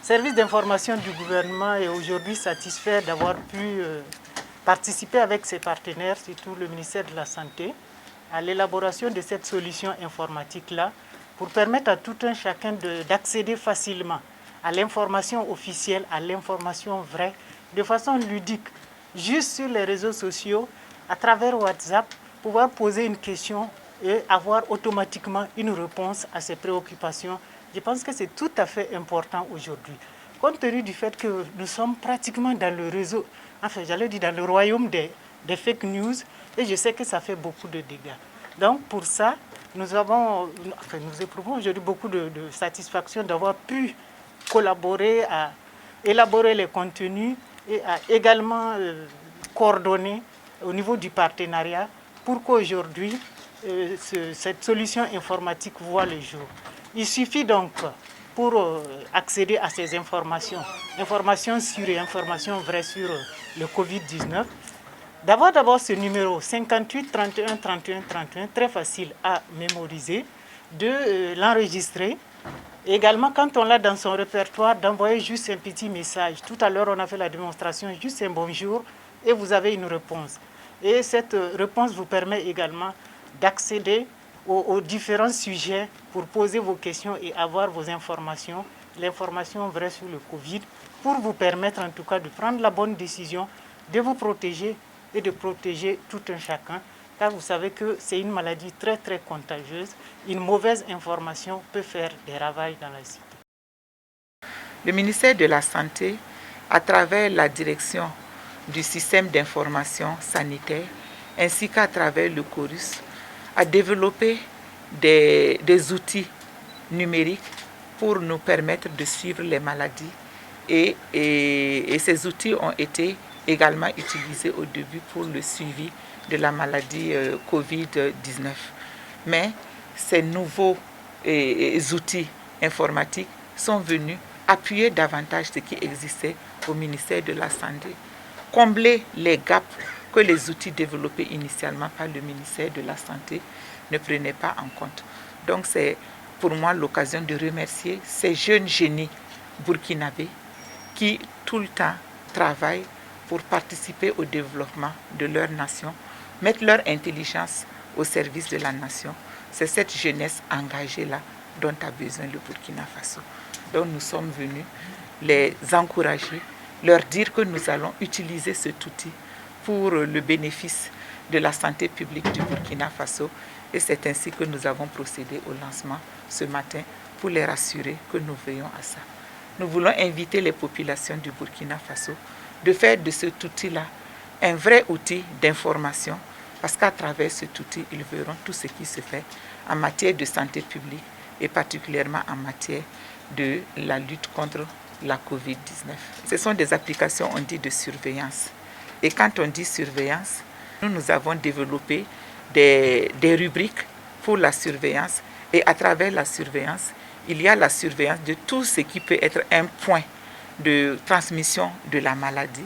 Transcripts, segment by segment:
service d'information du gouvernement est aujourd'hui satisfait d'avoir pu participer avec ses partenaires, surtout le ministère de la Santé, à l'élaboration de cette solution informatique-là pour permettre à tout un chacun d'accéder facilement à l'information officielle, à l'information vraie, de façon ludique, juste sur les réseaux sociaux, à travers WhatsApp, pouvoir poser une question et avoir automatiquement une réponse à ses préoccupations. Je pense que c'est tout à fait important aujourd'hui. Compte tenu du fait que nous sommes pratiquement dans le réseau, enfin j'allais dire dans le royaume des fake news, et je sais que ça fait beaucoup de dégâts. Donc pour ça, nous éprouvons aujourd'hui beaucoup de satisfaction d'avoir pu collaborer à élaborer les contenus et à également coordonner au niveau du partenariat pour qu'aujourd'hui cette solution informatique voit le jour. Il suffit donc pour accéder à ces informations, informations sûres et informations vraies sur le Covid-19, d'avoir d'abord ce numéro 58 31 31 31, très facile à mémoriser, de l'enregistrer. Également, quand on l'a dans son répertoire, d'envoyer juste un petit message. Tout à l'heure, on a fait la démonstration, juste un bonjour, et vous avez une réponse. Et cette réponse vous permet également d'accéder aux différents sujets pour poser vos questions et avoir vos informations, l'information vraie sur le Covid, pour vous permettre en tout cas de prendre la bonne décision, de vous protéger et de protéger tout un chacun. Car vous savez que c'est une maladie très très contagieuse. Une mauvaise information peut faire des ravages dans la cité. Le ministère de la Santé, à travers la direction du système d'information sanitaire, ainsi qu'à travers le CORUS, a développé des outils numériques pour nous permettre de suivre les maladies. Et ces outils ont été également utilisés au début pour le suivi de la maladie Covid-19. Mais ces nouveaux outils informatiques sont venus appuyer davantage ce qui existait au ministère de la Santé, combler les gaps que les outils développés initialement par le ministère de la Santé ne prenaient pas en compte. Donc c'est pour moi l'occasion de remercier ces jeunes génies burkinabés qui tout le temps travaillent pour participer au développement de leur nation, mettre leur intelligence au service de la nation. C'est cette jeunesse engagée-là dont a besoin le Burkina Faso. Donc nous sommes venus les encourager, leur dire que nous allons utiliser cet outil pour le bénéfice de la santé publique du Burkina Faso. Et c'est ainsi que nous avons procédé au lancement ce matin pour les rassurer que nous veillons à ça. Nous voulons inviter les populations du Burkina Faso de faire de cet outil-là un vrai outil d'information, parce qu'à travers cet outil, ils verront tout ce qui se fait en matière de santé publique et particulièrement en matière de la lutte contre la Covid-19. Ce sont des applications, on dit, de surveillance. Et quand on dit surveillance, nous avons développé des rubriques pour la surveillance. Et à travers la surveillance, il y a la surveillance de tout ce qui peut être un point de transmission de la maladie.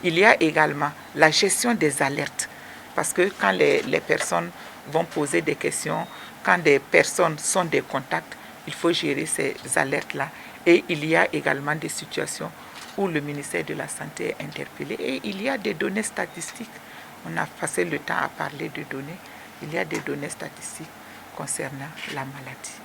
Il y a également la gestion des alertes. Parce que quand les personnes vont poser des questions, quand des personnes sont des contacts, il faut gérer ces alertes-là. Et il y a également des situations où le ministère de la Santé est interpellé. Et il y a des données statistiques. On a passé le temps à parler de données. Il y a des données statistiques concernant la maladie.